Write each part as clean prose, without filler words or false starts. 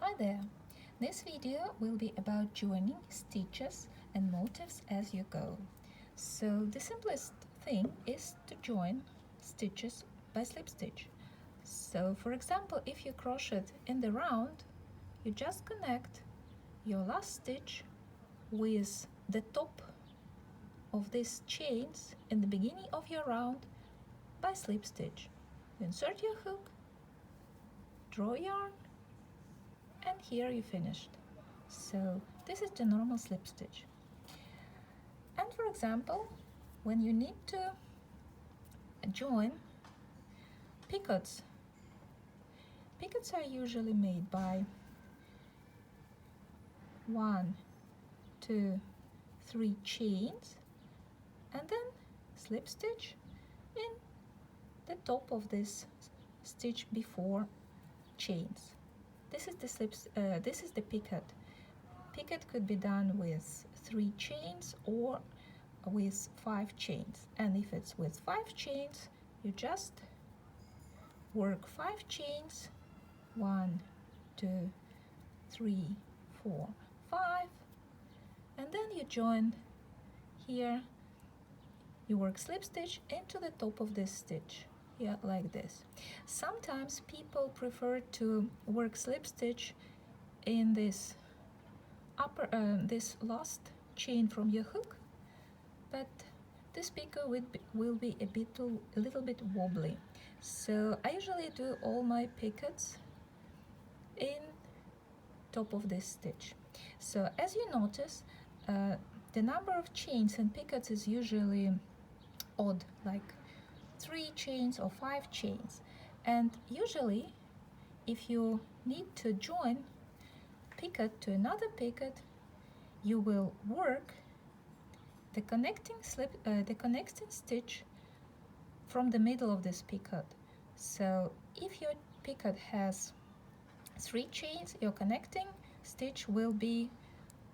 Hi there! This video will be about joining stitches and motifs as you go. So the simplest thing is to join stitches by slip stitch. So for example, if you crochet in the round, you just connect your last stitch with the top of these chains in the beginning of your round by slip stitch. You insert your hook, draw yarn, and here you finished. So this is the normal slip stitch. And for example, when you need to join picots, picots are usually made by 1, 2, 3 chains and then slip stitch in the top of this stitch before chains. This is the picot. Picot could be done with 3 chains or with 5 chains. And if it's with 5 chains, you just work 5 chains, 1, 2, 3, 4, 5, and then you join here. You work slip stitch into the top of this stitch. Yeah, like this. Sometimes people prefer to work slip stitch in this this last chain from your hook, but this picot will be a little bit wobbly. So I usually do all my picots in top of this stitch. So as you notice, the number of chains and picots is usually odd, like 3 chains or 5 chains, and usually if you need to join picot to another picot, you will work the connecting stitch from the middle of this picot. So if your picot has 3 chains, your connecting stitch will be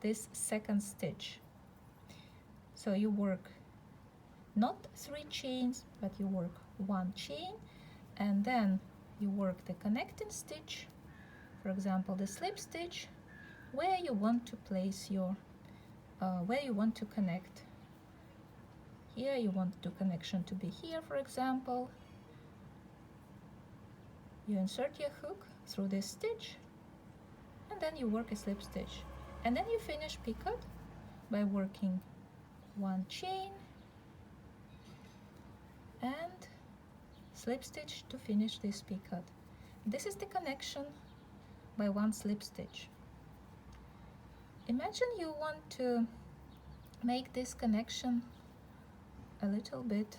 this second stitch. So you work not 3 chains, but you work 1 chain, and then you work the connecting stitch, for example the slip stitch, where you want to place your where you want to connect. Here you want the connection to be here, for example. You insert your hook through this stitch and then you work a slip stitch, and then you finish picot by working 1 chain and slip stitch to finish this picot. This is the connection by 1 slip stitch. Imagine you want to make this connection a little bit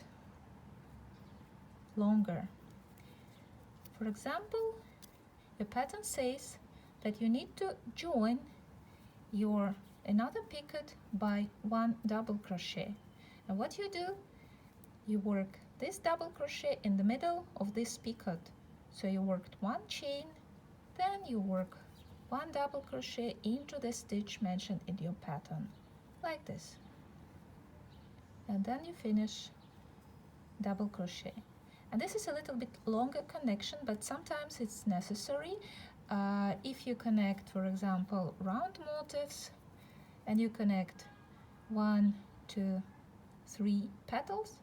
longer. For example, your pattern says that you need to join your another picot by 1 double crochet. And what you do, you work this double crochet in the middle of this picot. So you worked 1 chain, then you work 1 double crochet into the stitch mentioned in your pattern, like this. And then you finish double crochet. And this is a little bit longer connection, but sometimes it's necessary. If you connect, for example, round motifs, and you connect 1, 2, 3 petals,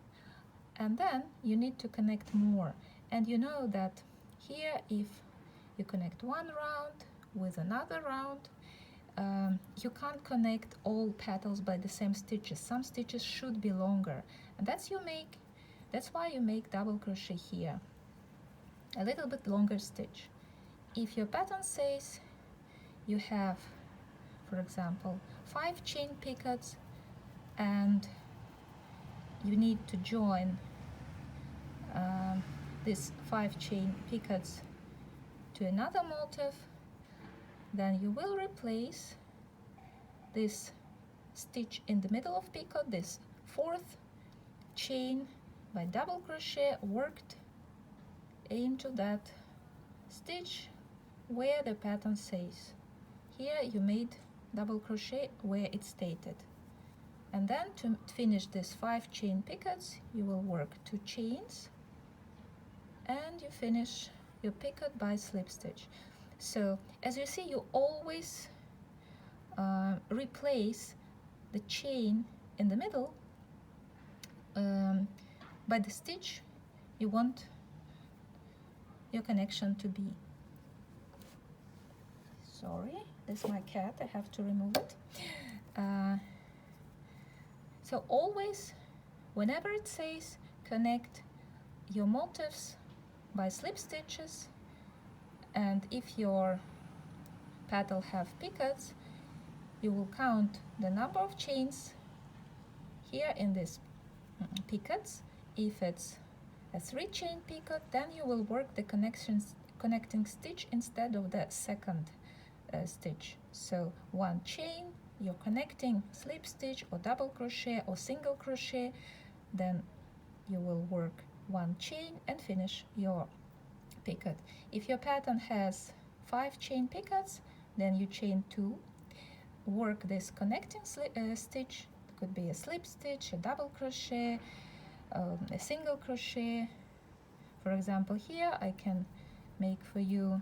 and then you need to connect more. And you know that here, if you connect 1 round with another round, you can't connect all petals by the same stitches. Some stitches should be longer, and that's why you make double crochet here, a little bit longer stitch. If your pattern says you have, for example, 5 chain picots and you need to join these 5 chain picots to another motif, then you will replace this stitch in the middle of picot, this 4th chain, by double crochet worked into that stitch where the pattern says. Here you made double crochet where it's stated. And then to finish this 5 chain picots, you will work 2 chains and you finish your picot by slip stitch. So as you see, you always replace the chain in the middle by the stitch you want your connection to be. Sorry, this is my cat, I have to remove it. So always, whenever it says connect your motifs by slip stitches, and if your petal have picots, you will count the number of chains here in this picots. If it's a 3-chain picot, then you will work the connecting stitch instead of the second stitch. So 1 chain, you're connecting slip stitch or double crochet or single crochet, then you will work 1 chain and finish your picot. If your pattern has 5 chain picots, then you chain 2, work this connecting stitch. It could be a slip stitch, a double crochet, a single crochet. For example, here I can make for you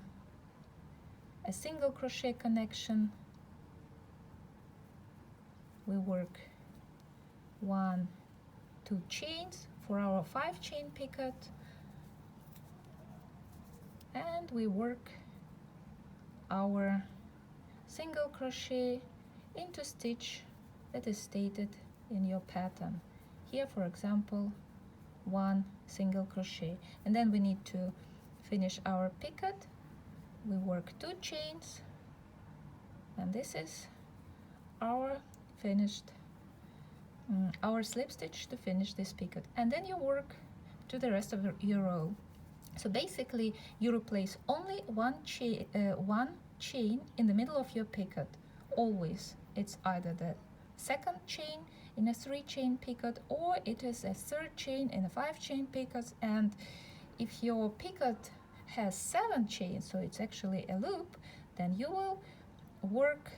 a single crochet connection. We work 1, 2 chains for our 5-chain picot, and we work our single crochet into stitch that is stated in your pattern. Here, for example, 1 single crochet, and then we need to finish our picot. We work 2 chains, and this is our finished our slip stitch to finish this picot, and then you work to the rest of your row. So basically you replace only one chain in the middle of your picot. Always it's either the second chain in a 3-chain picot, or it is a 3rd chain in a 5-chain picot. And if your picot has 7 chains, so it's actually a loop, then you will work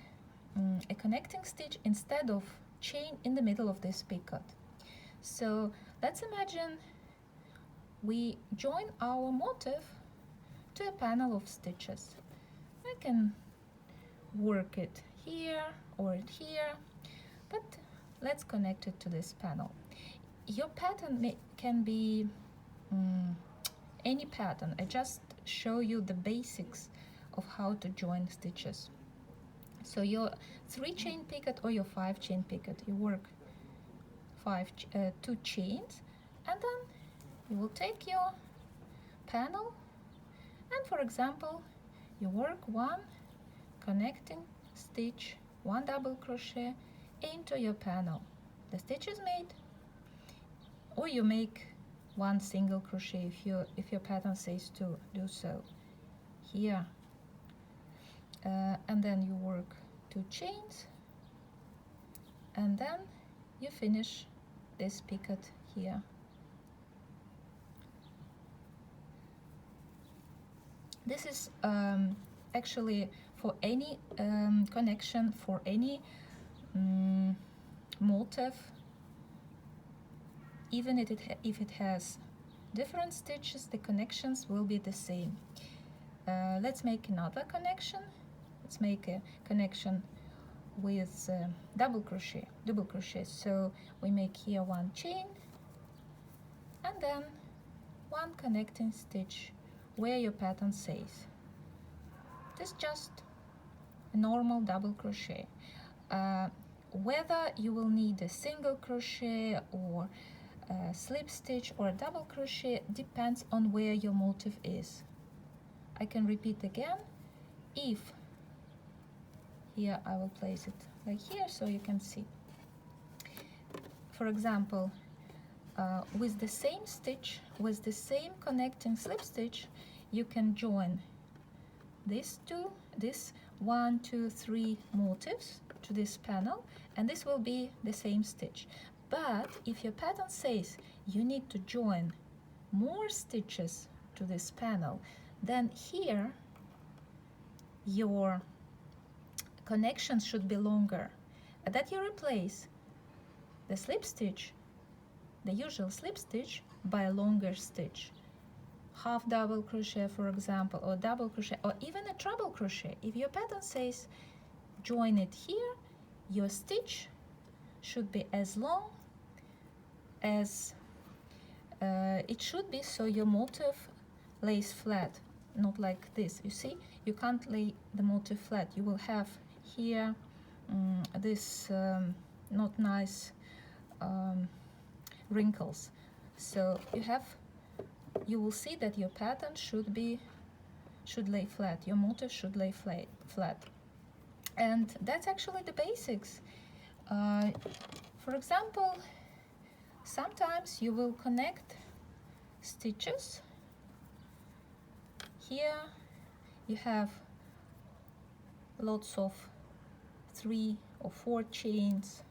a connecting stitch instead of chain in the middle of this picot. So let's imagine we join our motif to a panel of stitches. I can work it here or here, but let's connect it to this panel. Your pattern can be any pattern. I just show you the basics of how to join stitches. So your 3-chain picot or your 5-chain picot, you work 2 chains, and then you will take your panel and, for example, you work 1 connecting stitch, 1 double crochet into your panel. The stitch is made, or you make 1 single crochet if your pattern says to do so here, and then you work 2 chains, and then you finish this picot here. This is actually for any connection, for any motif, even if it has different stitches, the connections will be the same. Let's make another connection. Let's make a connection with double crochet. So we make here 1 chain and then 1 connecting stitch where your pattern says. It is just a normal double crochet. Whether you will need a single crochet or a slip stitch or a double crochet depends on where your motif is. I can repeat again. If here I will place it like here so you can see. For example, with the same stitch, with the same connecting slip stitch, you can join this 1, 2, 3 motifs to this panel, and this will be the same stitch. But if your pattern says you need to join more stitches to this panel, then here your connections should be longer, and that you replace the slip stitch, the usual slip stitch, by a longer stitch. half double crochet, for example, or double crochet, or even a treble crochet. If your pattern says join it here, your stitch should be as long as it should be, so your motif lays flat, not like this. You see, you can't lay the motif flat. You will have here this not nice wrinkles. So you will see that your pattern should lay flat. Your motif should lay flat. And that's actually the basics. For example, sometimes you will connect stitches. Here you have lots of 3 or 4 chains.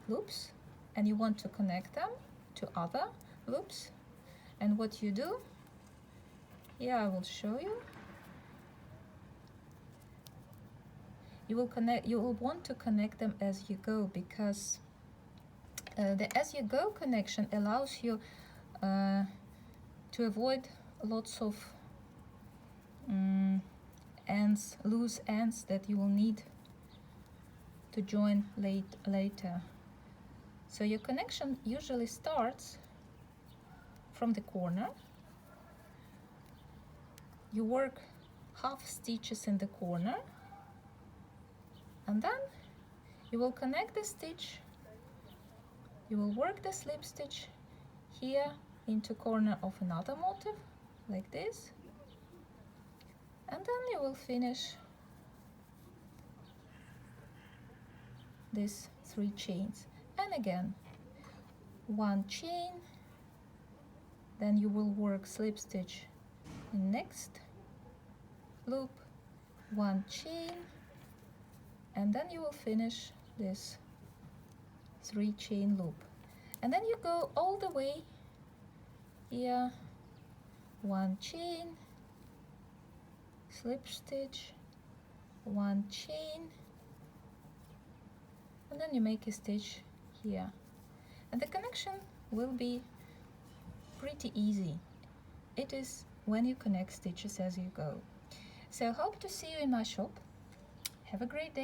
Loops, and you want to connect them to other loops. And what you do, here I will show you. You will want to connect them as you go, because the as you go connection allows you to avoid lots of loose ends that you will need to join later. So your connection usually starts from the corner. You work half stitches in the corner, and then you will connect the stitch. You will work the slip stitch here into corner of another motif, like this, and then you will finish these 3 chains. And again, 1 chain, then you will work slip stitch in next loop, 1 chain, and then you will finish this 3 chain loop. And then you go all the way here, 1 chain, slip stitch, 1 chain, and then you make a stitch here. And the connection will be pretty easy. It is when you connect stitches as you go. So hope to see you in my shop. Have a great day.